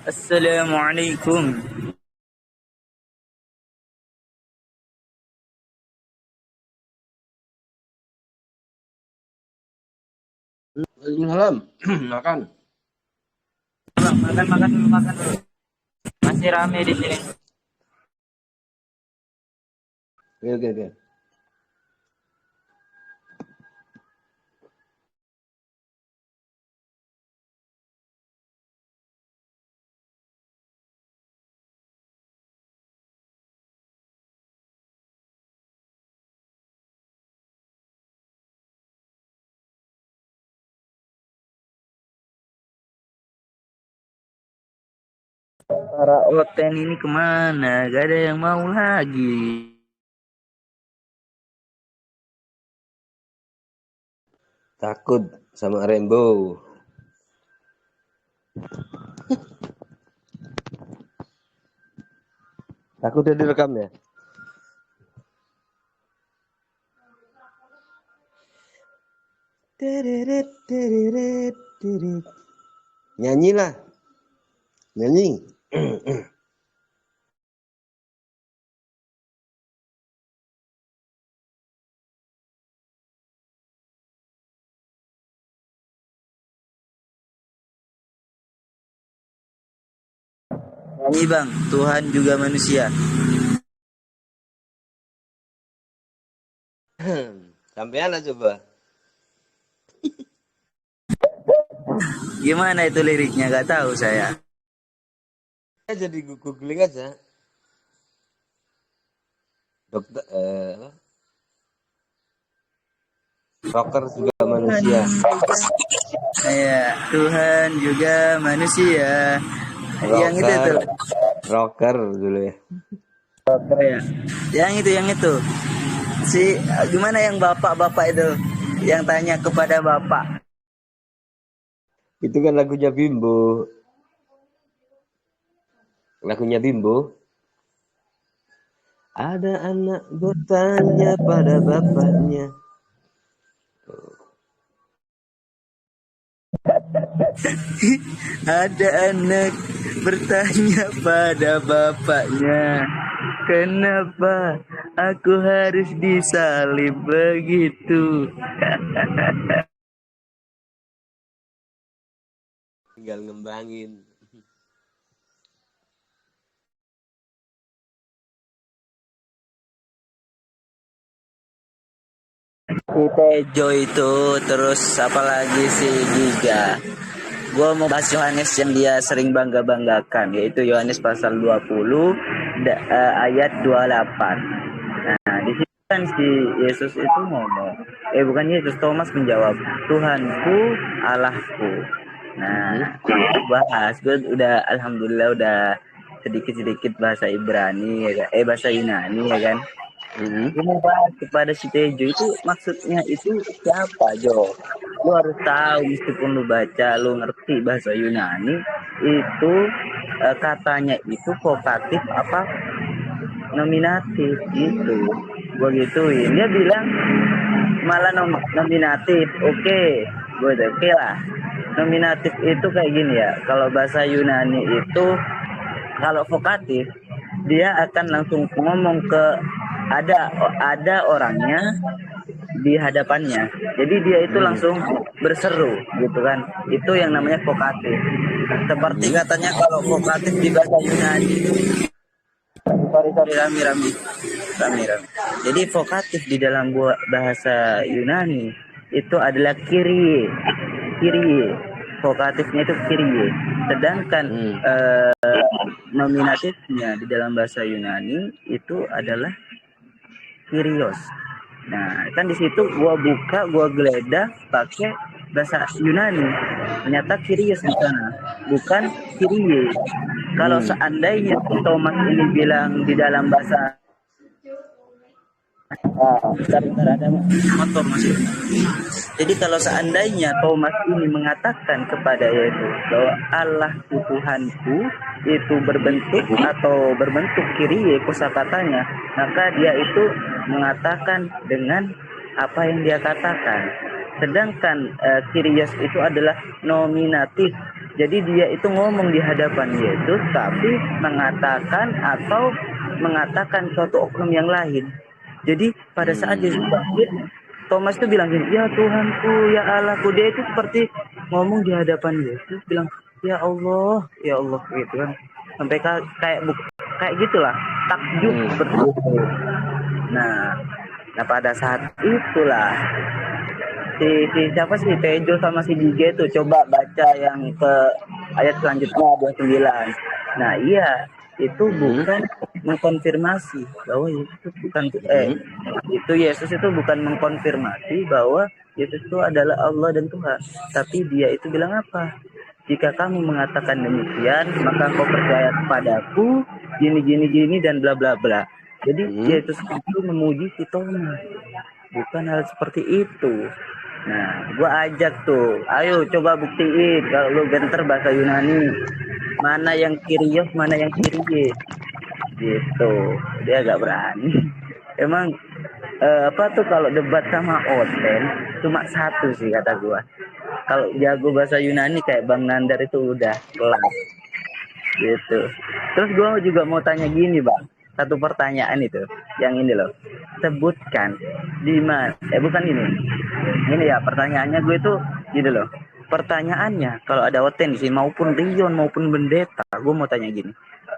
Assalamualaikum. Waalaikumsalam. Makan. Bang, makan dulu, makan dulu. Masih rame di sini. Oke. Para Oten ini kemana? Gak ada yang mau lagi. Takut sama Rainbow. Takut dia direkam ya? Nyanyilah. Nyanyi. Nyanyi bang, Tuhan juga manusia. Sampean lah coba. Gimana itu liriknya? Gak tahu saya. Jadi googling aja. Dokter apa? Rocker juga manusia. Ya, Tuhan juga manusia. Yang itu tuh. Rocker dulu ya. Rocker ya. Yang itu. Gimana yang bapak-bapak itu? Yang tanya kepada bapak. Itu kan lagunya Bimbo. Ada anak bertanya pada bapaknya. Ada anak bertanya pada bapaknya, kenapa aku harus disalib begitu? Tinggal ngembangin. Si Tejo itu, terus apalagi si Giga. Gue mau bahas Yohanes yang dia sering bangga-banggakan, yaitu Yohanes pasal 20 ayat 28. Nah, di situ kan si Yesus itu ngomong, bukan Yesus, Thomas menjawab, Tuhanku, Allahku. Nah, bahas, gue udah, alhamdulillah udah sedikit-sedikit bahasa Ibrani, bahasa Yunani ya kan. Gue mau bahas kepada si Tejo itu maksudnya itu siapa, Jo? Lu harus tahu meskipun lu baca, lu ngerti bahasa Yunani itu katanya itu vokatif apa nominatif gitu. Gue gituin, dia bilang malah nominatif. Oke, gue oke lah. Nominatif itu kayak gini ya. Kalau bahasa Yunani itu kalau vokatif dia akan langsung ngomong ke ada orangnya di hadapannya. Jadi dia itu langsung berseru gitu kan. Itu yang namanya vokatif. Seperti katanya kalau vokatif di bahasa Yunani. Sorry Rami. Jadi vokatif di dalam bahasa Yunani itu adalah Kyrie. Vokatifnya itu Kyrie. Sedangkan nominatifnya di dalam bahasa Yunani itu adalah Kyrios. Nah, kan di situ gua geledah pakai bahasa Yunani. Ternyata Kyrios di sana, bukan Kyrie. Kalau seandainya Thomas ini bilang di dalam bahasa Bentar ada motor masih. Jadi kalau seandainya Thomas ini mengatakan kepada Yesus bahwa Allah Tuhanku itu berbentuk atau berbentuk kiri kosakatanya, maka dia itu mengatakan dengan apa yang dia katakan. Sedangkan Kyrios itu adalah nominatif. Jadi dia itu ngomong di hadapan Yesus tapi mengatakan suatu oknum yang lain. Jadi pada saat Yesus bangkit, Thomas itu bilang gini, ya Tuhanku, ya Allahku. Dia itu seperti ngomong di hadapan Yesus, bilang, ya Allah, gitu kan. Sampai kayak gitulah, takjub betul. Nah, pada saat itulah si siapa sih Tejo sama si Giga itu coba baca yang ke ayat selanjutnya 29. Nah, iya, itu bukan mengkonfirmasi bahwa Yesus itu bukan mengkonfirmasi bahwa Yesus itu adalah Allah dan Tuhan, tapi dia itu bilang apa? Jika kamu mengatakan demikian, maka kau percaya kepadaku, gini dan bla bla bla. Jadi Yesus itu memuji si Thomas, bukan hal seperti itu. Nah, gua ajak tuh, ayo coba buktiin kalau lu genter bahasa Yunani. Mana yang Kyrios, mana yang Kyrie. Gitu. Dia agak berani. Emang apa tuh kalau debat sama Oten cuma satu sih kata gua. Kalau jago bahasa Yunani kayak Bang Nandar itu udah kelas. Gitu. Terus gua juga mau tanya gini, Bang. Satu pertanyaan itu, yang ini loh. Sebutkan di mana? Bukan ini. Ini ya pertanyaannya gue itu gini loh. Pertanyaannya kalau ada Oten di sini maupun Rion maupun Bendeta, gue mau tanya gini.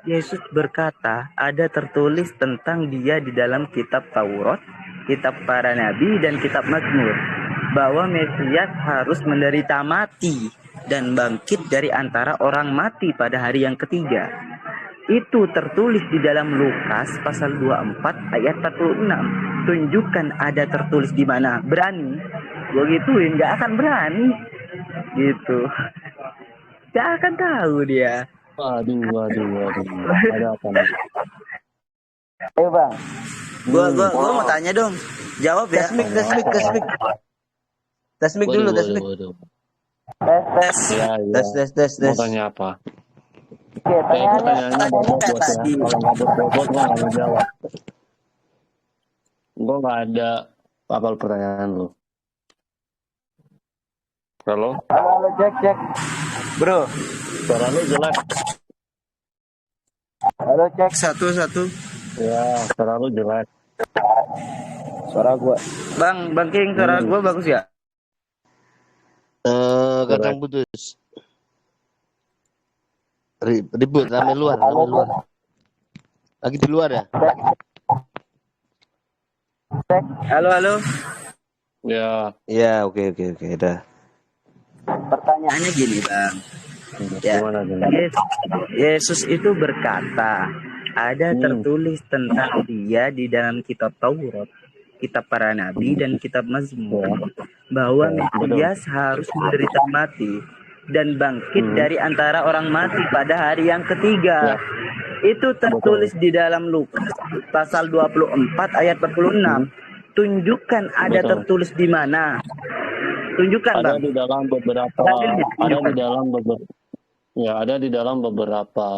Yesus berkata ada tertulis tentang dia di dalam kitab Taurat, kitab para nabi dan kitab Mazmur bahwa Mesias harus menderita mati dan bangkit dari antara orang mati pada hari yang ketiga. Itu tertulis di dalam Lukas pasal 24 ayat 46. Tunjukkan ada tertulis di mana. Berani? Gue gituin, gak akan berani. Gitu. Gak akan tahu dia. Waduh. Ada apa nih? Ayo bang. Gua mau tanya dong. Jawab ya. Tes mic dulu. Tes. Ya. Tes. Mau tanya apa? Pertanyaannya bobot ya. Kalau nggak bobot nggak mau jawab. Gue nggak ada apal pertanyaan lu. Halo, cek. Bro. suara lu jelek. Halo cek satu. Ya, suara lu jelek. Suara gua. Bang King, suara gua bagus ya? Kadang putus. Ribut rame luar. Lagi di luar ya? Halo. Ya, oke, dah. Pertanyaannya gini, Bang. Ya. Yesus itu berkata, ada tertulis tentang dia di dalam kitab Taurat, kitab para nabi dan kitab Mazmur bahwa Mesias harus menderita mati dan bangkit dari antara orang mati pada hari yang ketiga. Itu tertulis di dalam Lukas pasal 24 ayat 46. Tunjukkan ada tertulis di mana. Tunjukkan, Bang. Ada di dalam beberapa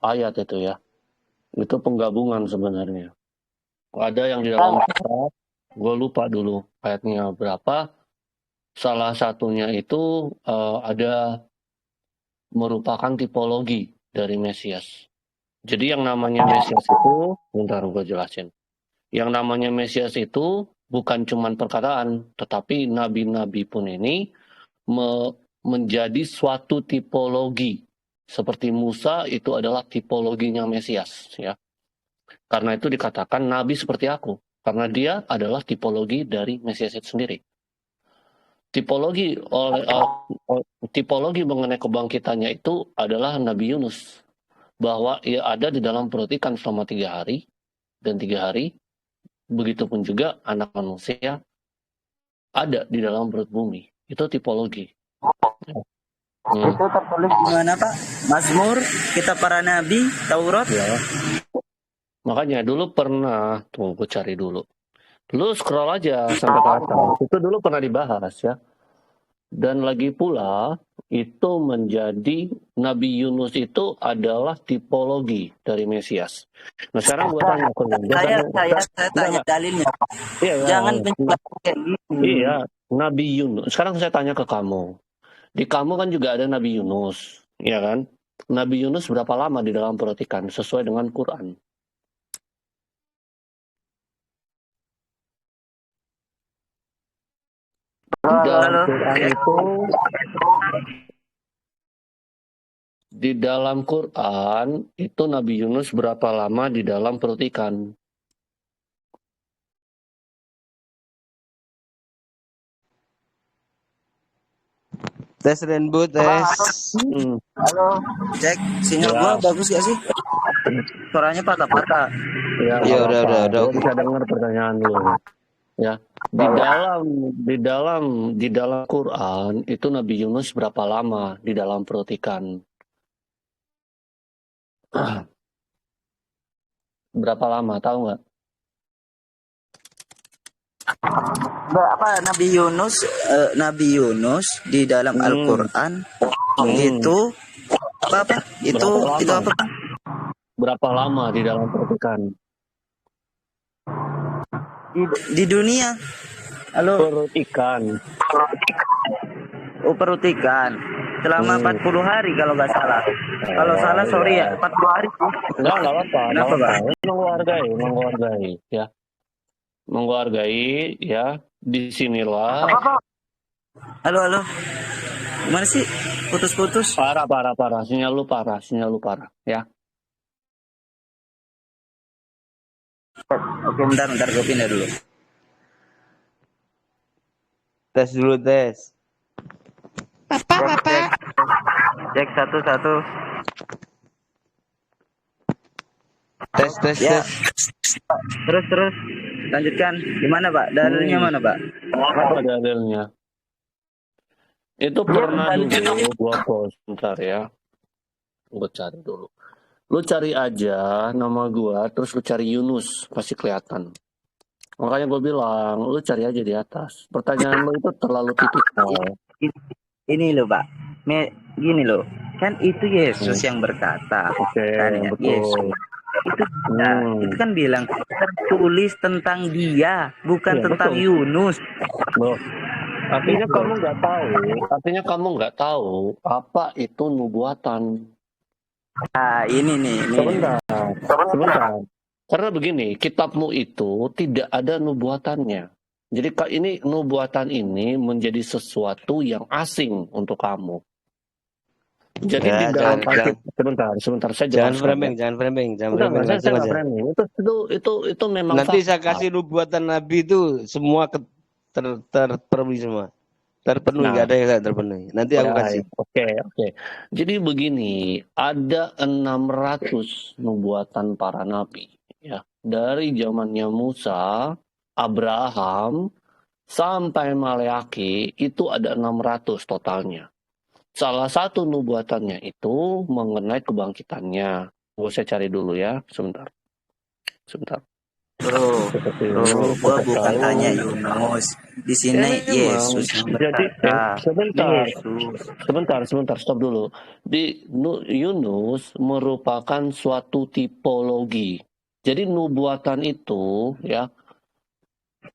ayat itu ya. Itu penggabungan sebenarnya. Ada yang di dalam kitab, gue lupa dulu ayatnya berapa. Salah satunya itu ada merupakan tipologi dari Mesias. Jadi yang namanya Mesias itu, bentar gue jelasin. Yang namanya Mesias itu bukan cuma perkataan, tetapi nabi-nabi pun ini menjadi suatu tipologi. Seperti Musa itu adalah tipologinya Mesias, ya. Karena itu dikatakan nabi seperti aku, karena dia adalah tipologi dari Mesias itu sendiri. Tipologi mengenai kebangkitannya itu adalah Nabi Yunus, bahwa ia ada di dalam perut ikan selama 3 hari dan 3 hari. Begitupun juga anak manusia ada di dalam perut bumi. Itu tipologi. Itu tertulis di mana, Pak? Mazmur, kitab para nabi, Taurat? Ya. Makanya dulu pernah, tuh gue cari dulu. Lu scroll aja sampai ke atas. Itu dulu pernah dibahas ya. Dan lagi pula itu menjadi Nabi Yunus itu adalah tipologi dari Mesias. Nah sekarang gue tanya ke lu. Saya tanya Enggak. dalilnya. Iya, Jangan iya. penjelasan kayak gini. Iya, Nabi Yunus. Sekarang saya tanya ke kamu. Di kamu kan juga ada Nabi Yunus, ya kan? Nabi Yunus berapa lama di dalam perut ikan sesuai dengan Quran? Di dalam Halo. Quran itu, di dalam Quran itu Nabi Yunus berapa lama di dalam perut ikan? Tes Rainbow, tes. Halo. Cek sinyal Ya. gua bagus gak sih? Suaranya patah-patah. Ya, Iya, nggak apa-apa. udah, Gua oke. bisa dengar pertanyaan lu. Ya, di dalam Quran itu Nabi Yunus berapa lama di dalam perut ikan? Berapa lama? Tahu nggak? Nabi Yunus di dalam Al-Qur'an itu apa? Itu Berapa lama? apa? Berapa lama di dalam perut ikan? Di dunia. Halo. Perut ikan. Oh, perut ikan. Selama 40 hari kalau nggak salah. Kalau salah sorry ya, 40 hari. Nggak apa-apa. Kenapa, Pak? Menghargai, ya. Menghargai, ya. Disinilah. Halo. Gimana sih? Putus-putus. Parah. Sinyal lu parah, ya. Oke, bentar gue pindah dulu. Tes dulu, tes. Cek 1. Tes. Ya. Terus. Lanjutkan. Gimana, Pak? Dalilnya mana, Pak? Apa dalilnya? Itu pernah dulu gua post. Bentar ya. Gua cari dulu. Lu cari aja nama gua, terus lu cari Yunus, pasti kelihatan. Makanya gue bilang, lu cari aja di atas. Pertanyaan lu itu terlalu tipikal. Ini loh, Pak. Gini loh. Kan itu Yesus yang berkata. Oke, Kan ya, betul. Yesus. Itu kan bilang tertulis tentang dia, bukan Iya, tentang betul. Yunus. Loh, artinya kamu nggak tahu apa itu nubuatan. Nah, ini nih. Sebentar. Karena begini, kitabmu itu tidak ada nubuatannya. Jadi ini nubuatan ini menjadi sesuatu yang asing untuk kamu. Jadi Ya, di dalam jangan, sebentar saya jangan jelaskan. framing, Saya langsung nggak aja. framing. Itu memang Nanti fakta. saya kasih nubuatan Nabi itu semua terpenuhi semua. Terpenuhi, nggak ada yang nggak terpenuhi. Nanti aku kasih. Oke. Jadi begini, ada 600 nubuatan para nabi. Ya, dari zamannya Musa, Abraham, sampai Maleaki, itu ada 600 totalnya. Salah satu nubuatannya itu mengenai kebangkitannya. Saya cari dulu ya, sebentar. Bro, gua bukan tanya Yunus. Di sini Yesus yang berkata. Sebentar, stop dulu. Yunus merupakan suatu tipologi. Jadi nubuatan itu, ya.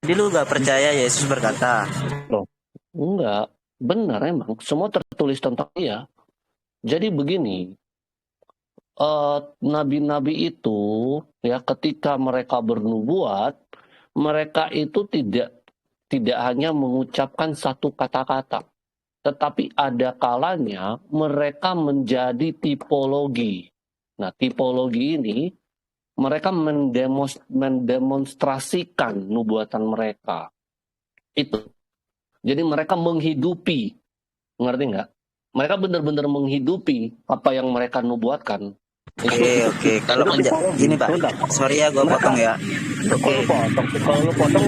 Jadi lu gak percaya Yesus berkata? Loh, enggak. Benar emang. Semua tertulis tentang dia. Jadi begini. Nabi-nabi itu, ya, ketika mereka bernubuat, mereka itu tidak hanya mengucapkan satu kata-kata, tetapi ada kalanya mereka menjadi tipologi. Nah, tipologi ini mereka mendemonstrasikan nubuatan mereka. Itu. Jadi mereka menghidupi. Ngerti nggak? Mereka benar-benar menghidupi apa yang mereka nubuatkan. Oke. Kalau gini Pak, sorry ya gue potong ya. Kalau lu potong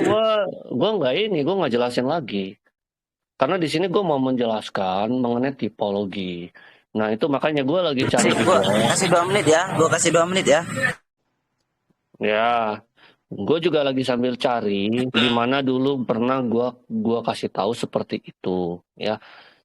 gue nggak jelasin lagi. Karena di sini gue mau menjelaskan mengenai tipologi. Nah itu makanya gue lagi cari. Gue kasih 2 menit ya. Ya, gue juga lagi sambil cari di mana dulu pernah gua kasih tahu seperti itu, ya.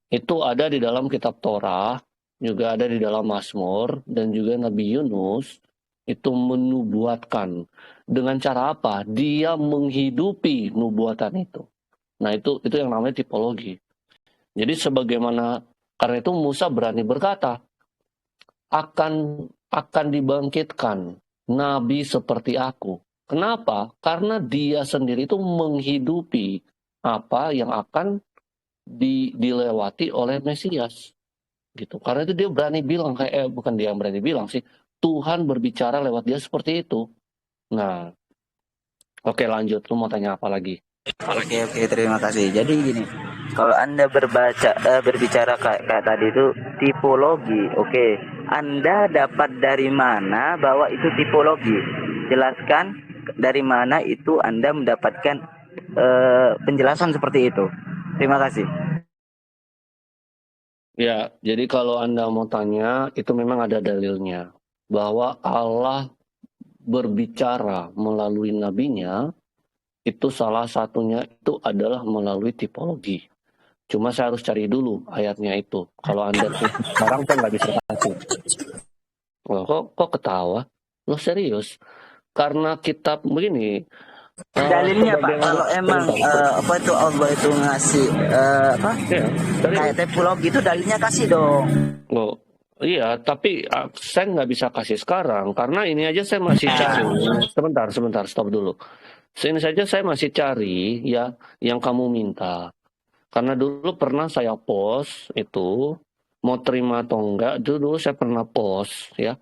Itu ada di dalam kitab Torah, juga ada di dalam Mazmur, dan juga Nabi Yunus itu menubuatkan. Dengan cara apa? Dia menghidupi nubuatan itu. Nah, itu yang namanya tipologi. Jadi sebagaimana karena itu Musa berani berkata, akan dibangkitkan nabi seperti aku. Kenapa? Karena dia sendiri itu menghidupi apa yang akan dilewati oleh Mesias gitu. Karena itu dia berani bilang bukan dia yang berani bilang sih, Tuhan berbicara lewat dia seperti itu. Nah, oke lanjut, lu mau tanya apa lagi? Oke, terima kasih. Jadi gini, kalau Anda berbicara kayak tadi itu tipologi, oke. Anda dapat dari mana bahwa itu tipologi? Jelaskan dari mana itu Anda mendapatkan penjelasan seperti itu. Terima kasih. Ya, jadi kalau Anda mau tanya, itu memang ada dalilnya. Bahwa Allah berbicara melalui nabinya, itu salah satunya itu adalah melalui tipologi. Cuma saya harus cari dulu ayatnya itu. Kalau Anda sekarang saya nggak bisa kasih. Loh, kok ketawa? Lo serius? Karena kitab begini. Dalilnya Pak, kalau emang apa itu Allah itu ngasih apa? Ya, kayak tipologi itu dalilnya kasih dong. Loh, iya, tapi saya nggak bisa kasih sekarang karena ini aja saya masih cari. Sebentar, stop dulu. Sini saja saya masih cari ya yang kamu minta. Karena dulu pernah saya post itu, mau terima atau enggak, dulu saya pernah post ya.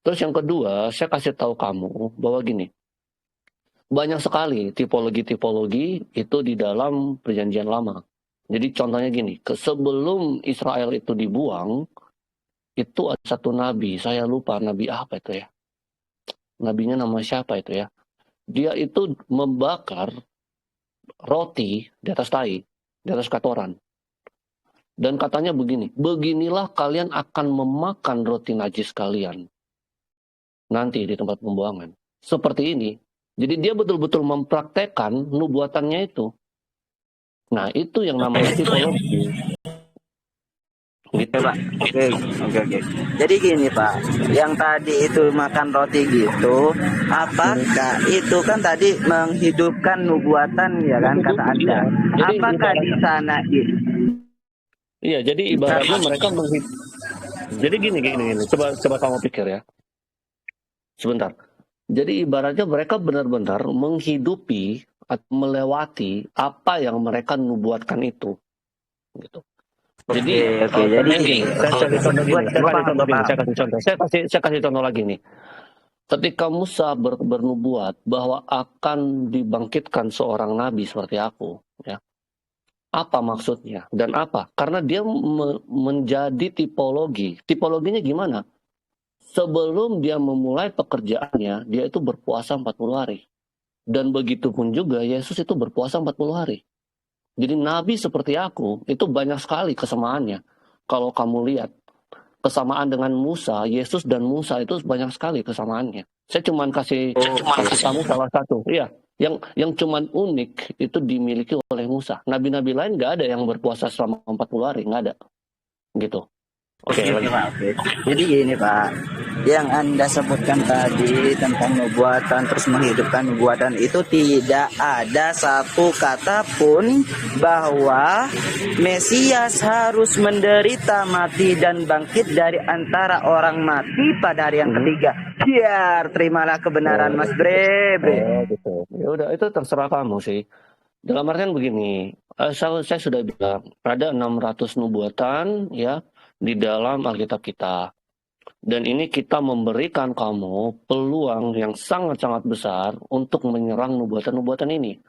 Terus yang kedua, saya kasih tahu kamu bahwa gini, banyak sekali tipologi-tipologi itu di dalam perjanjian lama. Jadi contohnya gini, sebelum Israel itu dibuang, itu ada satu nabi, saya lupa nabi apa itu ya. Nabinya nama siapa itu ya. Dia itu membakar roti di atas tai, di atas katoran. Dan katanya begini, beginilah kalian akan memakan roti najis kalian nanti di tempat pembuangan. Seperti ini. Jadi dia betul-betul mempraktekkan nubuatannya itu. Nah, itu yang namanya tipologi. Gitu Pak. Oke. Jadi gini Pak, yang tadi itu makan roti gitu, apakah itu kan tadi menghidupkan nubuatan ya kan kata Anda? Apakah di sana Iya, jadi ibaratnya mereka jadi gini. Coba kamu pikir ya. Sebentar. Jadi ibaratnya mereka benar-benar menghidupi atau melewati apa yang mereka nubuatkan itu. Gitu. Jadi gini, saya kasih contoh lagi nih. Ketika Musa bernubuat bahwa akan dibangkitkan seorang nabi seperti aku, ya. Apa maksudnya dan apa? Karena dia menjadi tipologi. Tipologinya gimana? Sebelum dia memulai pekerjaannya, dia itu berpuasa 40 hari. Dan begitu pun juga Yesus itu berpuasa 40 hari. Jadi nabi seperti aku itu banyak sekali kesamaannya. Kalau kamu lihat kesamaan dengan Musa, Yesus dan Musa itu banyak sekali kesamaannya. Saya cuma kasih kamu salah satu. Iya, yang cuman unik itu dimiliki oleh Musa. Nabi-nabi lain nggak ada yang berpuasa selama 40 hari, nggak ada. Gitu. Oke. Jadi gini Pak, yang Anda sebutkan tadi tentang nubuatan terus menghidupkan nubuatan itu tidak ada satu kata pun bahwa Mesias harus menderita mati dan bangkit dari antara orang mati pada hari yang ketiga. Biar terimalah kebenaran Mas Bre. Gitu. Ya udah itu terserah kamu sih. Dalam artian begini, saya sudah bilang ada 600 nubuatan ya di dalam Alkitab kita. Dan ini kita memberikan kamu peluang yang sangat-sangat besar untuk menyerang nubuatan-nubuatan ini.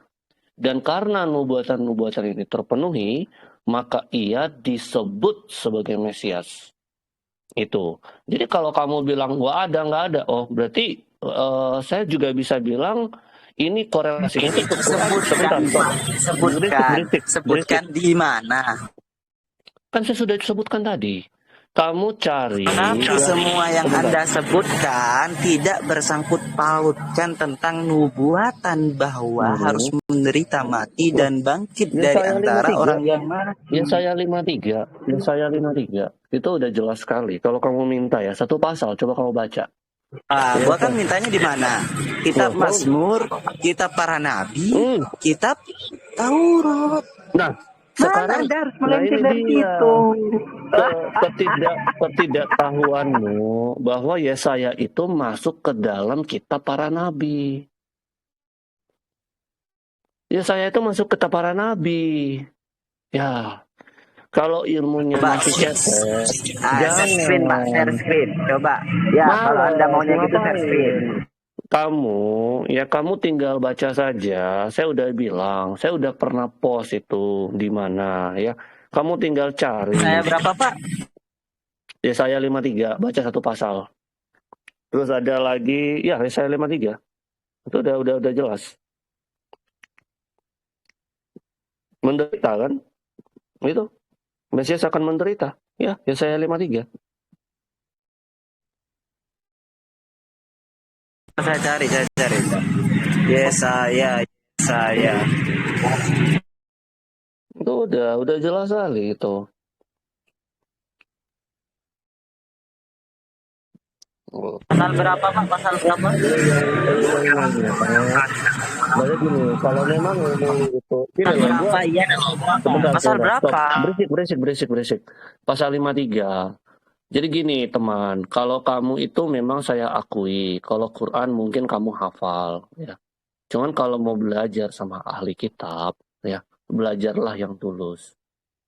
Dan karena nubuatan-nubuatan ini terpenuhi, maka ia disebut sebagai Mesias. Itu. Jadi kalau kamu bilang, wah ada, nggak ada. Oh, berarti saya juga bisa bilang, ini korelasinya itu sebutkan di mana? Kan saya sudah sebutkan tadi. Kamu cari Semua yang Anda sebutkan tidak bersangkut pautkan tentang nubuatan bahwa harus menderita mati dan bangkit Ya, dari saya antara 53. orang yang mati. Yesaya 53. Yesaya 53. Itu udah jelas sekali. Kalau kamu minta ya, satu pasal coba kamu baca. Gua kan mintanya di mana? Kitab Mazmur, kitab para nabi, kitab Taurat. Nah, sekarang Anda harus nah melenceng ini dari dia situ. ketidaktahuanmu bahwa Yesaya itu masuk ke dalam kitab para nabi. Yesaya itu masuk kitab para nabi. Ya, kalau ilmunya Coba masih cetek, share screen, Pak, share screen. Coba. Ya, kalau Anda maunya gitu share screen. Kamu tinggal baca saja. Saya udah bilang, saya udah pernah post itu di mana ya. Kamu tinggal cari. Saya berapa, Pak? Yesaya 53, baca satu pasal. Terus ada lagi, ya Yesaya 53. Itu udah jelas. Menderita kan? Itu. Mesias akan menderita. Ya, Yesaya 53. Saya cari. Yesaya. Itu udah jelas sekali itu. Pasal berapa, Pak? Pasal berapa? Banyak gini, kalau memang itu Pasal berapa? Berisik. Pasal 53. Jadi gini teman, kalau kamu itu memang saya akui, kalau Quran mungkin kamu hafal ya. Cuman kalau mau belajar sama ahli kitab ya, belajarlah yang tulus.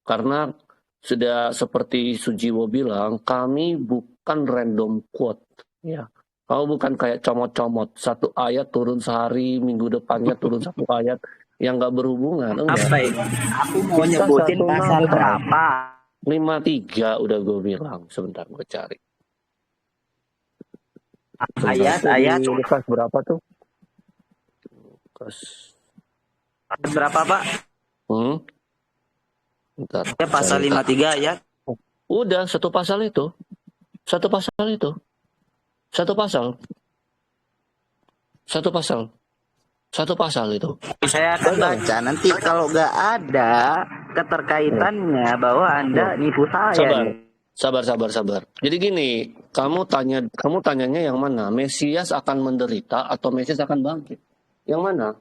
Karena sudah seperti Sujiwo bilang, kami bukan random quote ya. Kamu bukan kayak comot-comot, satu ayat turun sehari, minggu depannya turun satu ayat yang nggak berhubungan. Enggak. Apa ini? Aku mau nyebutin pasal berapa? 53 udah gue bilang. Sebentar gue cari. Ayat. Lukas berapa tuh? Lukas berapa, Pak? Bentar. Ya, pasal 53 ayat. Udah satu pasal itu. Satu pasal itu. Saya akan baca nanti kalau nggak ada keterkaitannya bahwa Anda nipu saya. Sabar. Jadi gini, kamu tanyanya yang mana? Mesias akan menderita atau Mesias akan bangkit? Yang mana?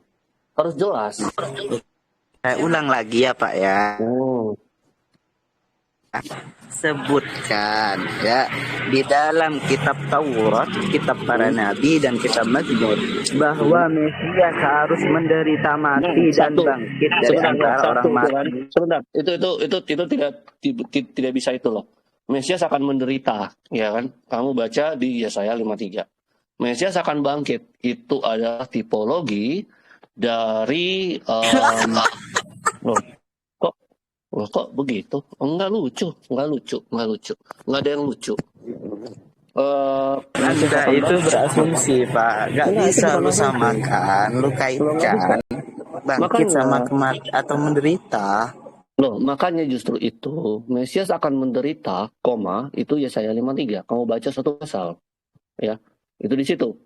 Harus jelas. Saya ulang lagi ya, Pak ya. Sebutkan ya di dalam kitab Taurat, kitab para nabi dan kitab Mazmur bahwa Mesias harus menderita mati dan bangkit dari antara orang mati. Sebentar, itu tidak bisa itu loh. Mesias akan menderita, ya kan? Kamu baca di Yesaya 53. Mesias akan bangkit. Itu adalah tipologi dari kok begitu? Enggak lucu. Enggak ada yang lucu. Anda itu berasumsi, Pak. Gak bisa lu samakan, lu kaitkan bangkit sama kematian atau menderita. Loh, makanya justru itu Mesias akan menderita, itu Yesaya 53. Kamu baca satu pasal. Ya. Itu di situ.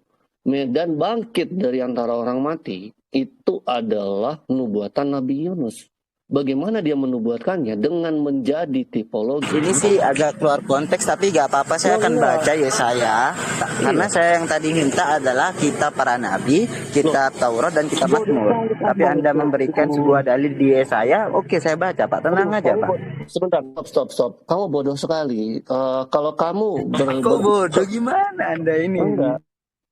Dan bangkit dari antara orang mati itu adalah nubuatan Nabi Yunus. Bagaimana dia menubuatkannya dengan menjadi tipologi. Ini sih agak keluar konteks, tapi gak apa-apa, saya akan baca Yesaya. Karena saya yang tadi minta adalah kitab para nabi, kitab Taurat dan kitab Mazmur. Tapi Anda memberikan sebuah dalil di Yesaya, oke saya baca, Pak. Tenang aja, Pak. Sebentar, stop. Kamu bodoh sekali. Kalau kamu kok bodoh gimana Anda ini? Enggak.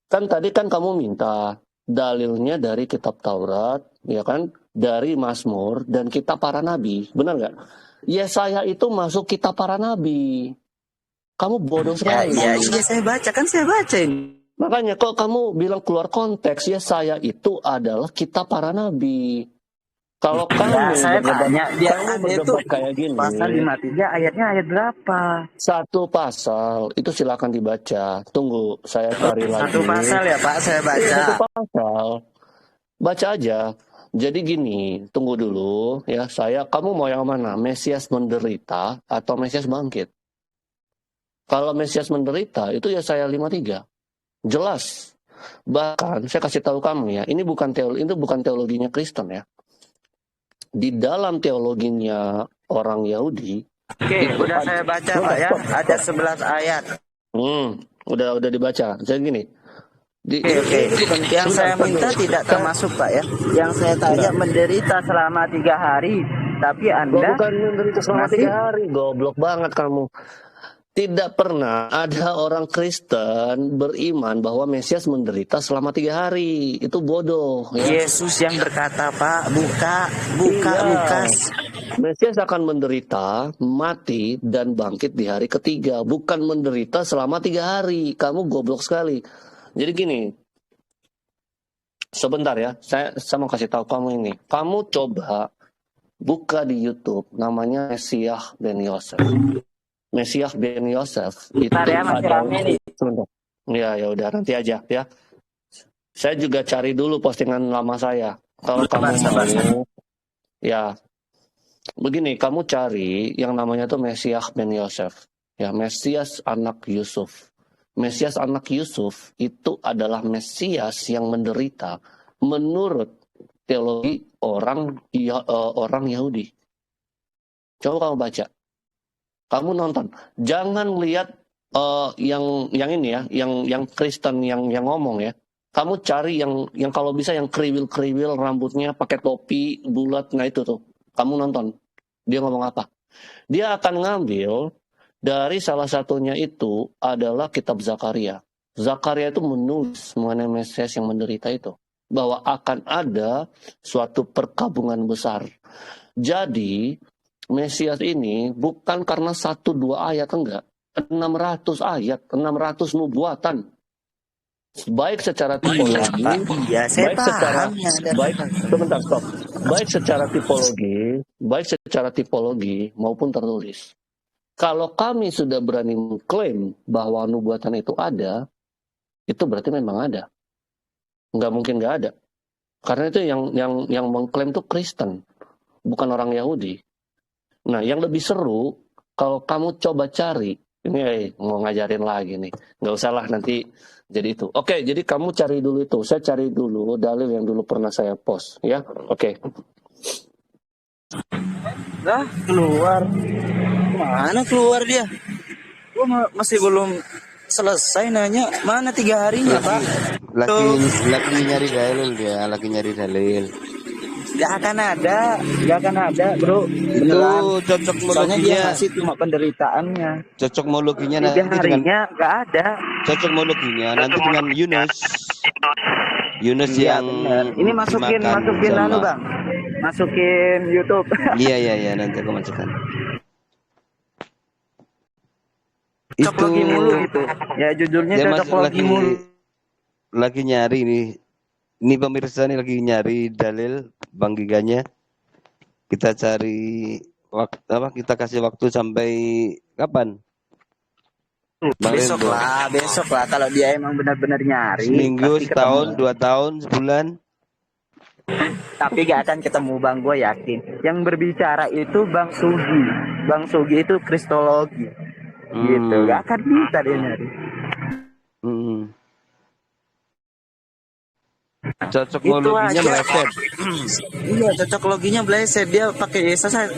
Kan tadi kan kamu minta dalilnya dari kitab Taurat, ya kan? Dari Mazmur dan kitab para nabi, benar nggak? Yesaya itu masuk kitab para nabi. Kamu bodoh sekali. Ya, saya baca ini. Makanya kok kamu bilang keluar konteks, Yesaya itu adalah kitab para nabi. Kalau kamu saya tanya, dia itu kayak gini. Pasal 53 ayatnya ayat berapa? Satu pasal, itu silakan dibaca. Tunggu, saya cari lagi. Satu pasal ya, Pak, saya baca. Satu pasal. Baca aja. Jadi gini, tunggu dulu ya. Kamu mau yang mana? Mesias menderita atau Mesias bangkit? Kalau Mesias menderita, itu Yesaya 53. Jelas. Bahkan saya kasih tahu kamu ya, ini bukan teologinya Kristen ya. Di dalam teologinya orang Yahudi, Oke, udah saya baca Pak ya, ada 11 ayat. Udah dibaca. Jadi gini. Oke. Yang saya minta tidak termasuk Pak ya. Yang saya tanya menderita selama 3 hari, tapi Anda bukan menderita selama masih 3 hari, goblok banget kamu. Tidak pernah ada orang Kristen beriman bahwa Mesias menderita selama 3 hari. Itu bodoh. Ya. Yesus yang berkata Pak, buka Iya. Lukas. Mesias akan menderita, mati, dan bangkit di hari ketiga. Bukan menderita selama 3 hari. Kamu goblok sekali. Jadi gini, sebentar ya, saya mau kasih tahu kamu ini. Kamu coba buka di YouTube, namanya Mesias Ben Yosef. Mesias Ben Yosef itu ya, masih rame nih. Sebentar. Ya udah nanti aja ya. Saya juga cari dulu postingan lama saya. Kalau kamu mau, ya begini, kamu cari yang namanya tuh Mesias Ben Yosef. Ya, Mesias anak Yusuf. Mesias anak Yusuf itu adalah Mesias yang menderita menurut teologi orang Yahudi. Coba kamu baca. Kamu nonton, jangan lihat yang ini ya, yang Kristen yang ngomong ya. Kamu cari yang kalau bisa yang kriwil rambutnya pakai topi bulat, nah itu tuh. Kamu nonton, dia ngomong apa? Dia akan ngambil dari salah satunya itu adalah kitab Zakaria. Zakaria itu menulis mengenai Mesias yang menderita itu, bahwa akan ada suatu perkabungan besar. Jadi Mesias ini bukan karena 1-2 ayat, enggak. 600 ayat, 600 nubuatan. Baik secara tipologi, baik secara tipologi maupun tertulis. Kalau kami sudah berani mengklaim bahwa nubuatan itu ada, itu berarti memang ada. Enggak mungkin enggak ada. Karena itu yang mengklaim itu Kristen, bukan orang Yahudi. Nah, yang lebih seru, kalau kamu coba cari, ini mau ngajarin lagi nih, nggak usah lah nanti jadi itu. Oke, jadi kamu cari dulu itu, saya cari dulu dalil yang dulu pernah saya post, ya. Oke. Lah, keluar. Mana keluar dia? Gua masih belum selesai nanya, mana 3 harinya, Pak? Lagi nyari dalil dia, Gak akan ada, bro. Itu cocok Soalnya dia mologinya. masih cuma penderitaannya. Cocok mologinya 3 nanti dengan harinya gak ada. cocok mologinya nanti dengan Yunus Iya, yang bener. Ini masukin sama. lalu Bang. Masukin YouTube. Iya, nanti aku masukkan. Cocok logi mulu gitu. Ya judulnya dia cocok logi mulu. Lagi nyari nih. Ini pemirsa nih lagi nyari dalil Bang Giganya. Kita cari kita kasih waktu sampai kapan? Besok lah kalau dia emang benar-benar nyari. Seminggu, setahun, 2 tahun, sebulan. Tapi gak akan ketemu Bang, gue yakin. Yang berbicara itu Bang Sugi. Bang Sugi itu kristologi. Gitu, gak akan bisa dia nyari. Cocok loginya meleset. Iya, cocok loginya meleset. Dia pakai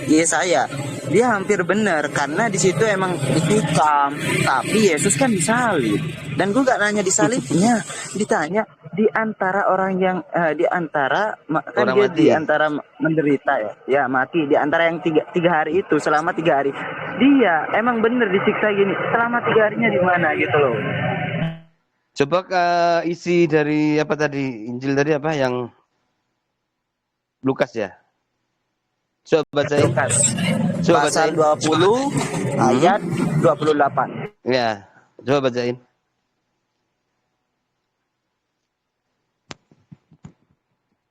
Yesaya. Dia hampir benar karena di situ emang ditikam. Tapi Yesus kan disalib. Dan gue gak nanya disalibnya, ditanya di antara orang yang di antara kan orang dia mati. Di antara menderita ya mati di antara yang tiga hari itu selama 3 hari dia emang bener disiksa gini selama 3 harinya di mana gitu loh. Coba isi dari apa tadi? Injil tadi apa yang Lukas ya? Coba bacain. Lukas. Coba Pasal bacain. 20 ayat 28. Ya, coba bacain.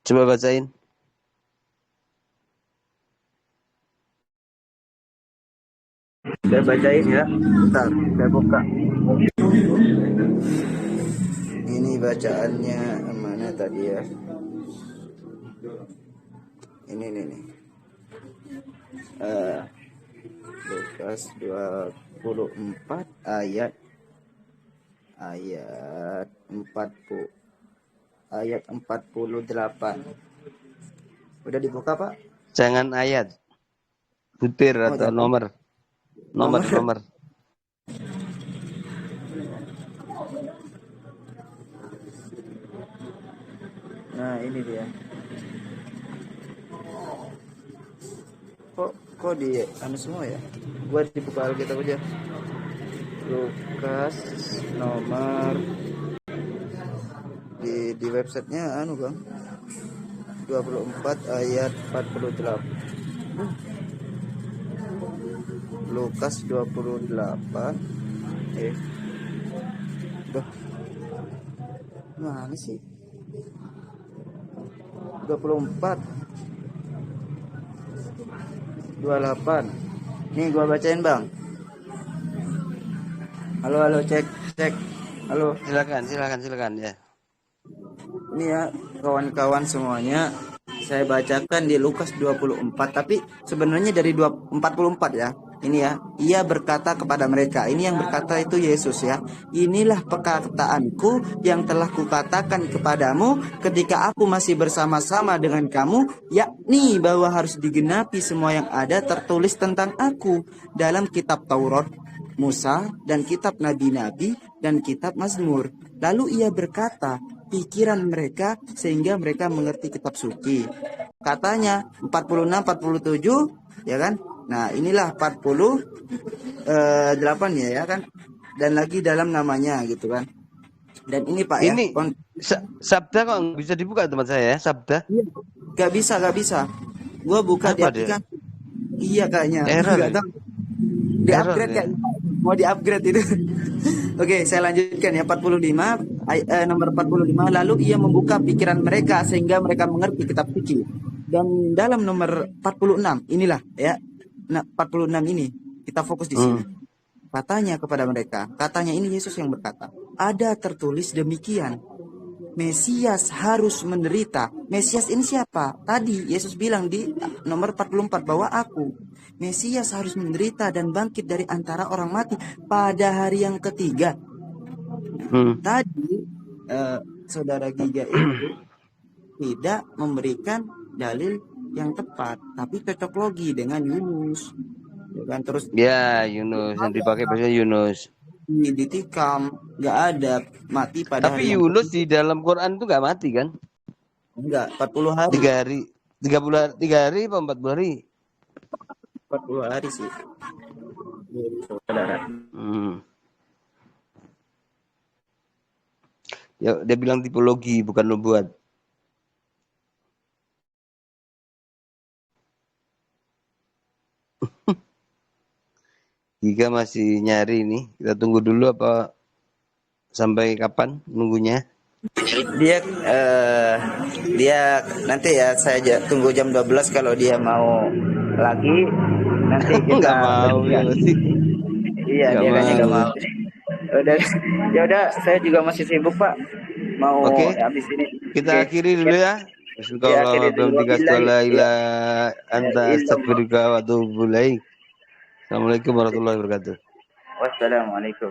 Coba bacain. Saya bacain ya. Bentar, saya buka. Ini bacaannya mana tadi ya? Ini nih. Lukas 24 ayat 48. Udah dibuka, Pak? Jangan ayat, butir Oh, atau jangan. nomor. Nomor. Nah, ini dia. Kok di anu semua ya? Gua dibuka Alkitab aja. Lukas nomor di websitenya anu, Bang. 24 ayat 48. Lukas 28. Duh. Mana sih? 24 28. Nih gua bacain, Bang. Halo, cek. Halo. Silakan ya. Ini ya kawan-kawan semuanya, saya bacakan di Lukas 24, tapi sebenarnya dari 44 ya. Ini ya, ia berkata kepada mereka, ini yang berkata itu Yesus ya. Inilah perkataanku yang telah kukatakan kepadamu ketika aku masih bersama-sama dengan kamu, yakni bahwa harus digenapi semua yang ada tertulis tentang aku dalam kitab Taurat, Musa, dan kitab nabi-nabi, dan kitab Mazmur. Lalu ia berkata, pikiran mereka sehingga mereka mengerti kitab suci. Katanya 46, 47, ya kan? Nah, inilah 48 ya kan? Dan lagi dalam namanya gitu kan. Dan ini Pak Ini ya. Sabda kok nggak bisa dibuka teman saya ya, Sabda? Gak bisa. Gua buka di aplikasi. Iya kayaknya. Error. Di upgrade ya. Mau di upgrade itu. Oke, saya lanjutkan ya. 45 nomor 45, lalu ia membuka pikiran mereka sehingga mereka mengerti kitab suci. Dan dalam nomor 46 inilah ya. Nah, 46 ini kita fokus di sini. Katanya kepada mereka, katanya ini Yesus yang berkata, ada tertulis demikian, Mesias harus menderita. Mesias ini siapa? Tadi Yesus bilang di nomor 44 bahwa aku, Mesias harus menderita dan bangkit dari antara orang mati pada hari yang ketiga. Tadi saudara Giga itu tidak memberikan dalil yang tepat, tapi cocok logi dengan Yunus. Kan terus ya Yunus yang dipakai bahasa Yunus. Ditikam, nggak ada mati pada tapi hari Yunus di dalam Quran itu nggak mati kan? Enggak, 40 hari. 3 hari. 3 hari apa 40 hari? 40 hari sih. Saudara. Ya, dia bilang tipologi bukan nubuat. Jika masih nyari nih, kita tunggu dulu apa sampai kapan nunggunya? Dia nanti ya saya tunggu jam 12 kalau dia mau lagi nanti kita nggak mau ya pasti. Iya, dia kayaknya nggak mau. Ya udah, saya juga masih sibuk Pak. Mau habis ini. Kita akhiri dulu ya. Assalamualaikum warahmatullahi wabarakatuh. Wassalamualaikum.